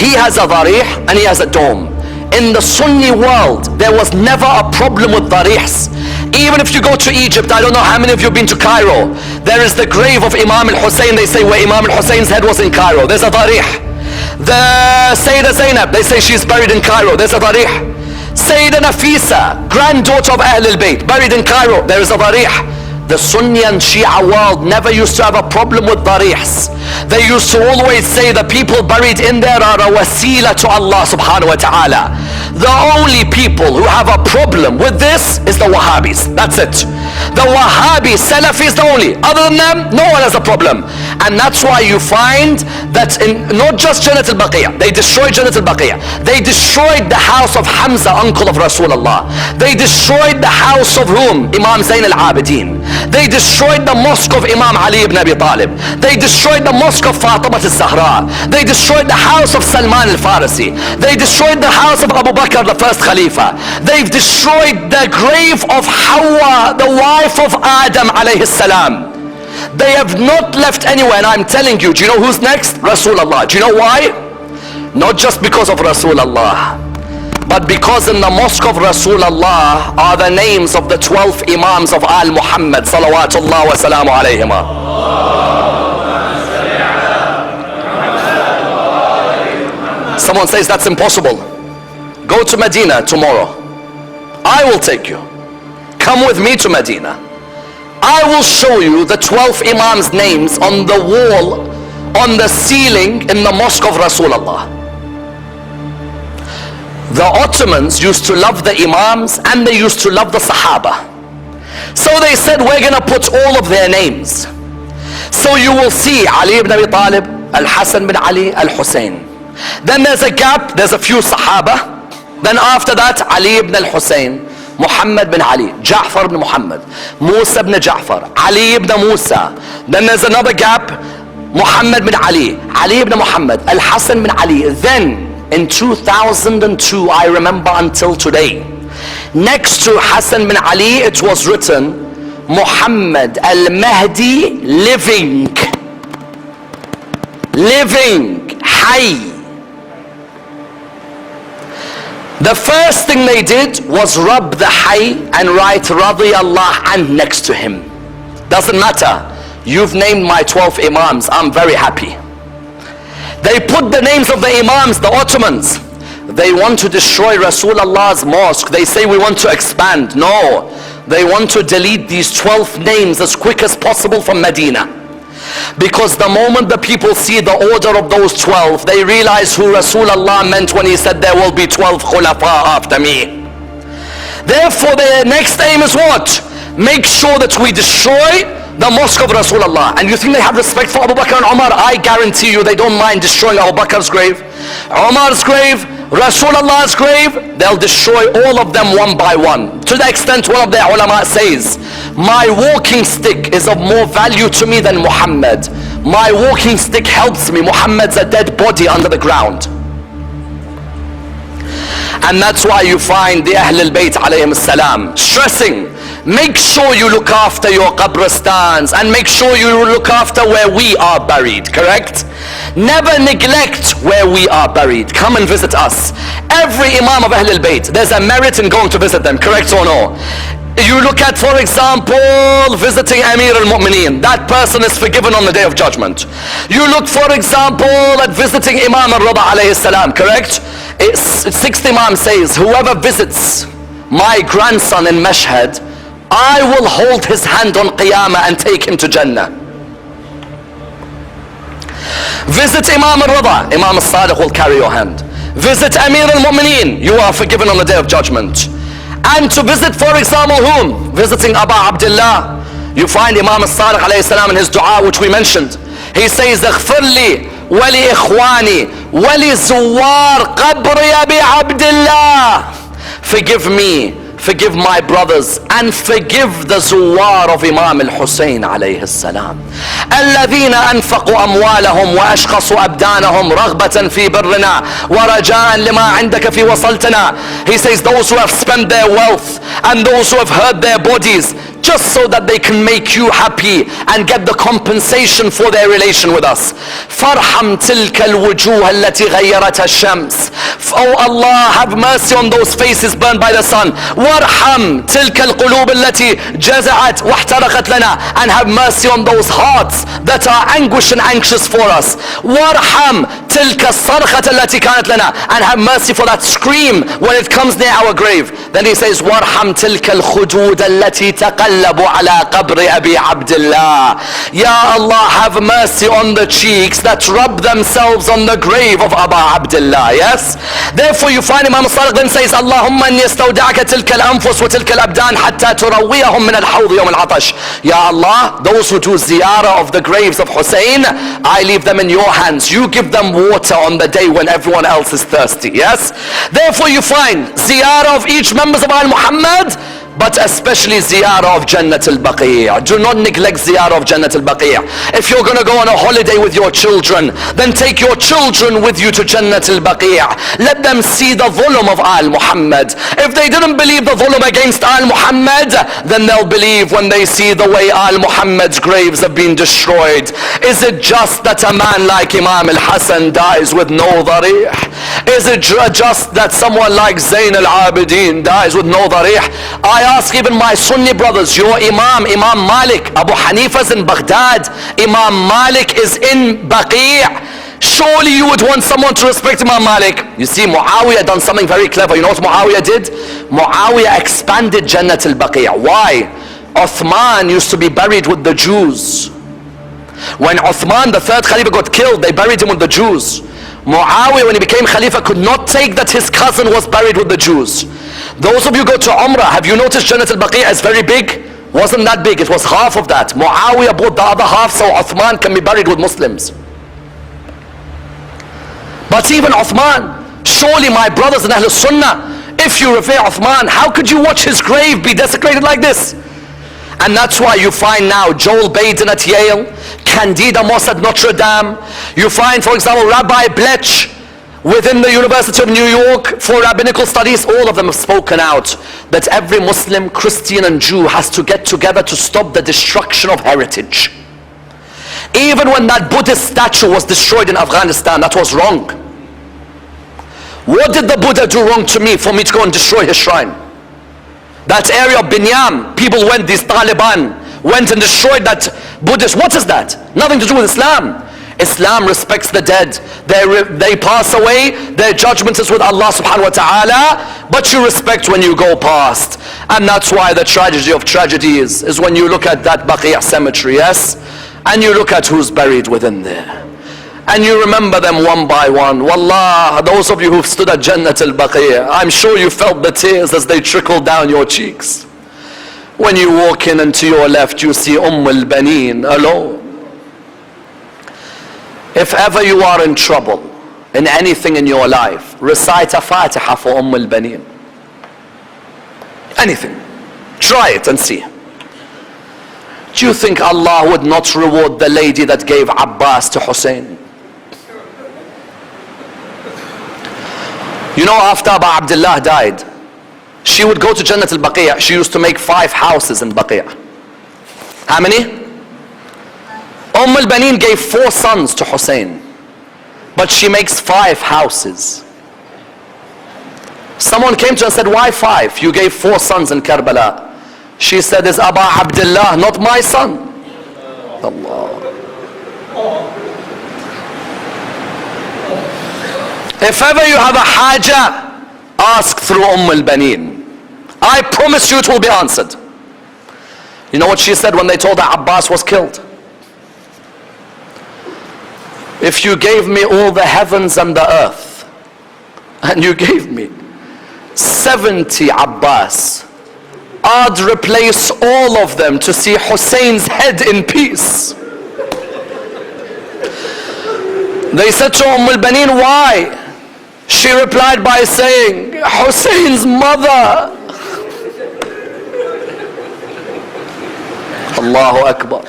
He has a darih and he has a dome. In the Sunni world, there was never a problem with darihs. Even if you go to Egypt, I don't know how many of you have been to Cairo, there is the grave of Imam al-Hussein, they say, where Imam al-Hussein's head was in Cairo. There's a darih. The Sayyidah Zainab, they say she's buried in Cairo. There's a darih. Sayyidah Nafisa, granddaughter of Ahlul Bayt, buried in Cairo. There is a darih. The Sunni and Shia world never used to have a problem with darihs. They used to always say the people buried in there are a wasila to Allah subhanahu wa ta'ala. The only people who have a problem with this is the Wahhabis. That's it. The Wahhabis, Salafis, the only. Other than them, no one has a problem. And that's why you find that in not just Jannat Al-Baqi, they destroyed Jannat Al-Baqi, they destroyed the house of Hamza, uncle of Rasulullah. They destroyed the house of whom? Imam Zayn al-Abidin. They destroyed the mosque of Imam Ali ibn Abi Talib. They destroyed the mosque of Fatima al-Zahra. They destroyed the house of Salman al-Farisi. They destroyed the house of Abu Bakr, the first Khalifa. They've destroyed the grave of Hawa, the wife of Adam alayhi salam. They have not left anywhere, and I'm telling you, do you know who's next? Rasulullah. Do you know why? Not just because of Rasulullah, but because in the mosque of Rasulullah are the names of the 12 Imams of Al Muhammad salawatullah wa salamu alayhima. Someone says that's impossible. Go to Medina tomorrow. I will take you. Come with me to Medina. I will show you the 12 Imams' names on the wall, on the ceiling in the mosque of Rasulullah. The Ottomans used to love the Imams and they used to love the Sahaba. So they said, we're going to put all of their names. So you will see Ali ibn Abi Talib, Al-Hassan bin Ali, Al-Hussein. Then there's a gap, there's a few Sahaba. Then after that, Ali ibn Al-Hussein, Muhammad bin Ali, Ja'far ibn Muhammad, Musa ibn Ja'far, Ali ibn Musa. Then there's another gap, Muhammad bin Ali, Ali ibn Muhammad, Al-Hassan bin Ali. Then in 2002, I remember until today, next to Hassan bin Ali, it was written Muhammad al-Mahdi living, Hay. The first thing they did was rub the Hay and write radiyallahu anh next to him. Doesn't matter, you've named my 12 Imams, I'm very happy. They put the names of the Imams, the Ottomans. They want to destroy Rasulullah's mosque. They say we want to expand. No, they want to delete these 12 names as quick as possible from Medina. Because the moment the people see the order of those 12, they realize who Rasulullah meant when he said there will be 12 khulafa after me. Therefore their next aim is what? Make sure that we destroy the mosque of Rasulullah. And you think they have respect for Abu Bakr and Umar? I guarantee you they don't mind destroying Abu Bakr's grave, Umar's grave, Rasulullah's grave. They'll destroy all of them one by one. To the extent one of their ulama says, my walking stick is of more value to me than Muhammad. My walking stick helps me. Muhammad's a dead body under the ground. And that's why you find the Ahl al-Bayt alayhim salam stressing, make sure you look after your qabristans and make sure you look after where we are buried, correct? Never neglect where we are buried. Come and visit us. Every Imam of Ahl al-Bayt, there's a merit in going to visit them, correct or no? You look at, for example, visiting Amir al-Mu'mineen. That person is forgiven on the Day of Judgment. You look, for example, at visiting Imam al-Rida alayhi salam, correct? Sixth Imam says, whoever visits my grandson in Mashhad, I will hold his hand on Qiyamah and take him to Jannah. Visit Imam al-Rida, Imam al-Sadiq will carry your hand. Visit Amir al-Mu'mineen, you are forgiven on the Day of Judgment. And to visit, for example, whom? Visiting Aba Abdullah. You find Imam al-Sadiq alayhi salam in his dua, which we mentioned. He says, اغفر لي ولإخواني ولزوار قبر أبي عبد الله. Forgive me, forgive my brothers, and forgive the zuwar of Imam al-Hussein alayhi salam. الذين أنفقوا أموالهم وأشخصوا أبدانهم رغبة في برنا ورجاء لما عندك في وصلتنا. He says those who have spent their wealth and those who have hurt their bodies just so that they can make you happy and get the compensation for their relation with us. فارحم تلك الوجوه التي غيرتها الشمس. Oh Allah, have mercy on those faces burned by the sun. وارحم تلك القلوب التي جزعت واحترقت لنا, and have mercy on those hearts that are anguished and anxious for us. وارحم تلك الصرخة التي كانت لنا, and have mercy for that scream when it comes near our grave. Then he says وارحم تلك الخدود التي تقلت يتقلب على قبر أبي عبد الله. Ya Allah, have mercy on the cheeks that rub themselves on the grave of Abu Abdullah. Yes? Therefore you find Imam Sadiq then says, اللهم إني استودعك تلك الأنفس وتلك الأبدان حتى ترويهم من الحوض يوم العطش. Ya Allah, those who do ziyarah of the graves of Hussein, I leave them in your hands. You give them water on the day when everyone else is thirsty. Yes? Therefore you find ziyarah of each members of Al Muhammad, but especially ziyarah of Jannat Al-Baqi'. Do not neglect ziyarah of Jannat Al-Baqi'. If you're going to go on a holiday with your children, then take your children with you to Jannat Al-Baqi'. Let them see the dhulm of Al Muhammad. If they didn't believe the dhulm against Al Muhammad, then they'll believe when they see the way Al Muhammad's graves have been destroyed. Is it just that a man like Imam Al-Hassan dies with no dharih? Is it just that someone like Zayn Al-Abidin dies with no dharih? I ask even my Sunni brothers, your Imam Malik, Abu Hanifa's in Baghdad, Imam Malik is in Baqi'. Surely you would want someone to respect Imam Malik. You see, Muawiyah done something very clever. You know what Muawiyah did? Muawiyah expanded Jannat Al-Baqi'. Why? Uthman used to be buried with the Jews. When Uthman, the third Khalifa, got killed, they buried him with the Jews. Muawiyah, when he became Khalifa, could not take that his cousin was buried with the Jews. Those of you go to Umrah, have you noticed Jannat Al-Baqi' is very big? Wasn't that big, it was half of that. Muawiyah bought the other half so Uthman can be buried with Muslims. But even Uthman, surely my brothers in Ahlul Sunnah, if you revere Uthman, how could you watch his grave be desecrated like this? And that's why you find now Joel Baden at Yale, Candida Moss at Notre Dame. You find, for example, Rabbi Bletch within the University of New York for rabbinical studies. All of them have spoken out that every Muslim, Christian and Jew has to get together to stop the destruction of heritage. Even when that Buddhist statue was destroyed in Afghanistan, that was wrong. What did the Buddha do wrong to me for me to go and destroy his shrine? That area of Binyam, people went, these Taliban went and destroyed that Buddhist. What is that? Nothing to do with Islam. Islam respects the dead. They pass away, their judgment is with Allah subhanahu wa ta'ala, but you respect when you go past. And that's why the tragedy of tragedies is when you look at that Baqi' cemetery, yes, and you look at who's buried within there, and you remember them one by one. Wallah, those of you who've stood at Jannat Al-Baqi', I'm sure you felt the tears as they trickled down your cheeks. When you walk in and to your left you see Al-Baneen alone. If ever you are in trouble in anything in your life, recite a Fatiha for Al-Baneen. Anything. Try it and see. Do you think Allah would not reward the lady that gave Abbas to Hussein? You know, after Abu Abdullah died, she would go to Jannat Al-Baqi'. She used to make 5 houses in Baqi'. How many? Al-Baneen gave 4 sons to Hussein, but she makes 5 houses. Someone came to her and said, why 5? You gave 4 sons in Karbala. She said, is Abu Abdullah not my son? Allah. If ever you have a haja, ask through Al-Baneen. I promise you it will be answered. You know what she said when they told her Abbas was killed? If you gave me all the heavens and the earth, and you gave me 70 Abbas, I'd replace all of them to see Hussein's head in peace. They said to Al-Baneen, why? She replied by saying, Hussein's mother. Allahu Akbar.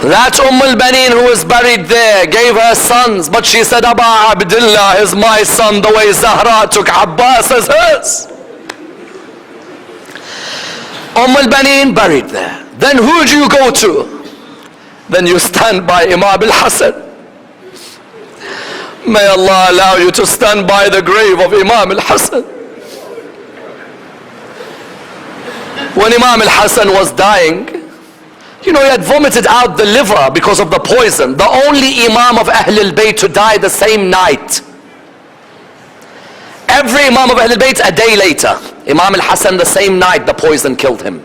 That Al-Baneen who is buried there gave her sons, but she said, Abu Abdullah is my son the way Zahra took Abbas as hers. Al-Baneen buried there. Then who do you go to? Then you stand by Imam Al-Hassan. May Allah allow you to stand by the grave of Imam Al-Hassan. When Imam Al-Hassan was dying, you know, he had vomited out the liver because of the poison. The only Imam of Ahlul Bayt to die the same night. Every Imam of Ahlul Bayt a day later. Imam al-Hassan, the same night the poison killed him.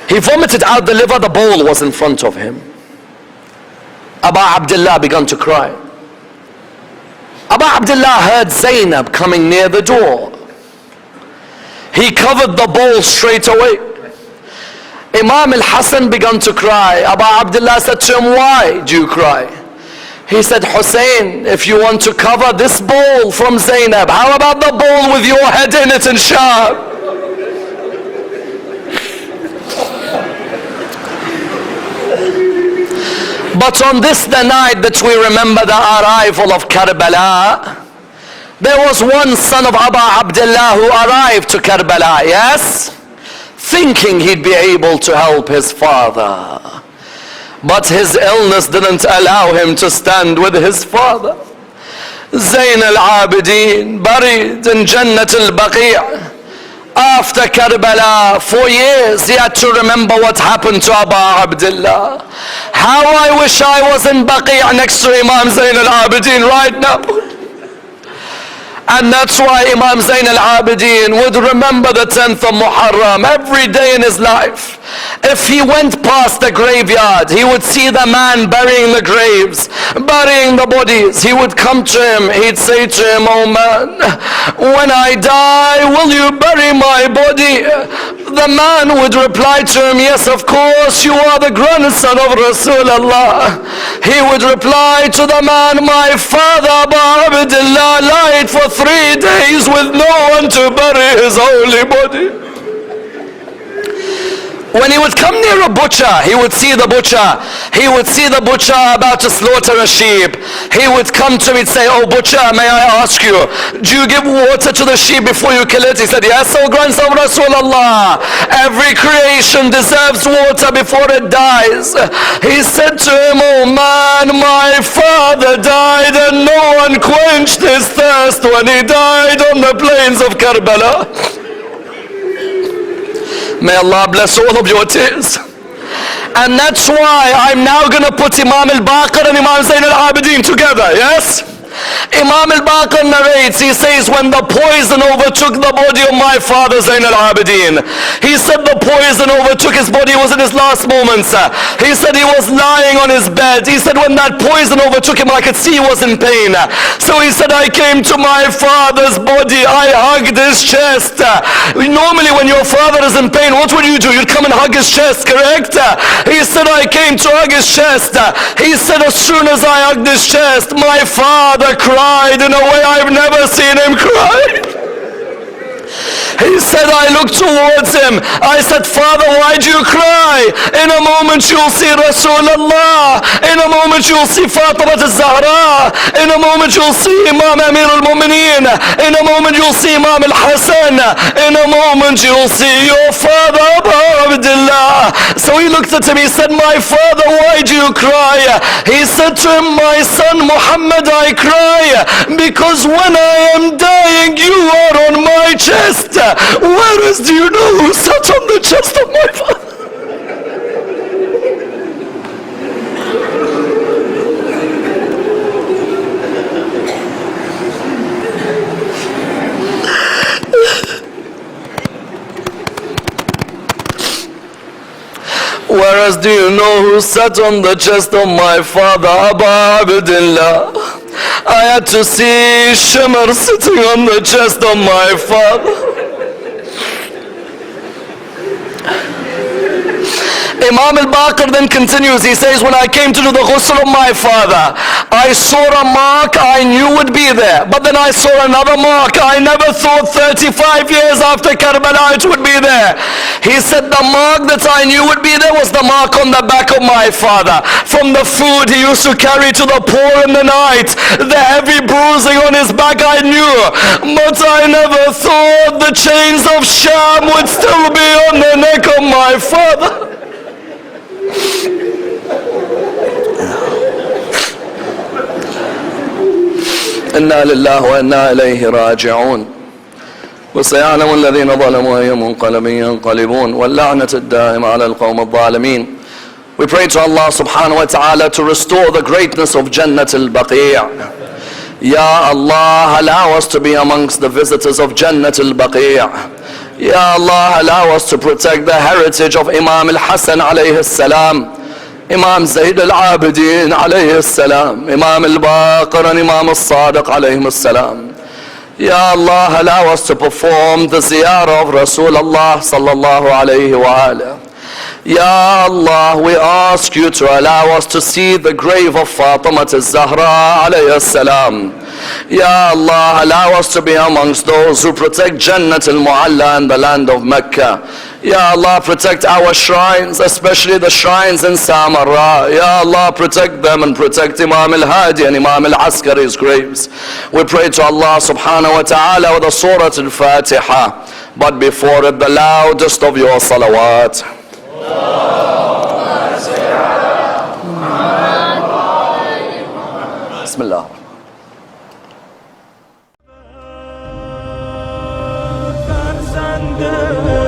He vomited out the liver, the bowl was in front of him. Abu Abdullah began to cry. Abu Abdullah heard Zainab coming near the door. He covered the bowl straight away. Imam al-Hassan began to cry. Abu Abdullah said to him, why do you cry? He said, Hussein, if you want to cover this bowl from Zainab, how about the bowl with your head in it in Sham? But on this, the night that we remember the arrival of Karbala, there was one son of Abu Abdullah who arrived to Karbala, yes? Thinking he'd be able to help his father. But his illness didn't allow him to stand with his father. Zayn al-Abidin, buried in Jannat Ul. After Karbala, for years he had to remember what happened to Abu Abdullah. How I wish I was in Baqi next to Imam Zayn al-Abidin right now. And that's why Imam Zayn al-Abidin would remember the 10th of Muharram every day in his life. If he went past the graveyard, he would see the man burying the graves, burying the bodies. He would come to him, he'd say to him, oh man, when I die, will you bury my body? The man would reply to him, yes, of course, you are the grandson of Rasulullah. He would reply to the man, my father Abu Abdullah lied for 3 days with no one to bury his holy body. When he would come near a butcher, he would see the butcher. He would see the butcher about to slaughter a sheep. He would come to me and say, oh butcher, may I ask you, do you give water to the sheep before you kill it? He said, yes, oh grandson of Rasulullah. Every creation deserves water before it dies. He said to him, oh man, my father died and no one quenched his thirst when he died on the plains of Karbala. May Allah bless all of your tears. And that's why I'm now going to put Imam al-Baqir and Imam Zayn al-Abidin together, yes? Imam al-Baqir narrates, he says, when the poison overtook the body of my father Zayn al-Abidin, he said the poison overtook his body, was in his last moments. He said he was lying on his bed. He said when that poison overtook him, I could see he was in pain. So he said, I came to my father's body, I hugged his chest. Normally when your father is in pain, what would you do? You'd come and hug his chest, correct? He said, I came to hug his chest. He said, as soon as I hugged his chest, my father cried in a way I've never seen him cry. He said, I looked towards him. I said, Father, why do you cry? In a moment you'll see Rasulullah. In a moment you'll see Fatima al-Zahra. In a moment you'll see Imam Amir al-Mu'mineen. In a moment you'll see Imam al-Hassan. In a moment you'll see your father Abu Abdullah. So he looked at him, he said, my father, why do you cry? He said to him, my son Muhammad, I cry because when I am dying you are on my chest. Whereas do you know who sat on the chest of my father? Whereas do you know who sat on the chest of my father Abu Abdullah? I had to see Shimmer sitting on the chest of my father. Imam al-Baqir then continues, he says, when I came to do the ghusl of my father, I saw a mark I knew would be there, but then I saw another mark I never thought 35 years after Karbala it would be there. He said the mark that I knew would be there was the mark on the back of my father, from the food he used to carry to the poor in the night, the heavy bruising on his back I knew, but I never thought the chains of Sham would still be on the neck of my father. إنا لله وإنا إليه راجعون وسيعلم الذين ظلموا أي منقلب ينقلبون واللعنة الدائمة على القوم الظالمين. We pray to Allah subhanahu wa ta'ala to restore the greatness of Jannat al-Baqi'. Ya Allah, allow us to be amongst the visitors of Jannat Ul. Ya Allah, allow us to protect the heritage of Imam al-Hasan alayhi salam, Imam Zayd al-Abidin alayhi salam, Imam al-Baqir and Imam al-Sadiq alayhi salam. Ya Allah, allow us to perform the ziyarah of Rasulullah sallallahu alayhi wa alayhi. Ya Allah, we ask you to allow us to see the grave of Fatima al-Zahra alayhi salam. Ya Allah, allow us to be amongst those who protect Jannat al-Mu'alla in the land of Mecca. Ya Allah, protect our shrines, especially the shrines in Samarra. Ya Allah, protect them and protect Imam al-Hadi and Imam al-Askari's graves. We pray to Allah subhanahu wa ta'ala with the Surah al-Fatiha, but before it the loudest of your salawat. Bismillah. Thursday.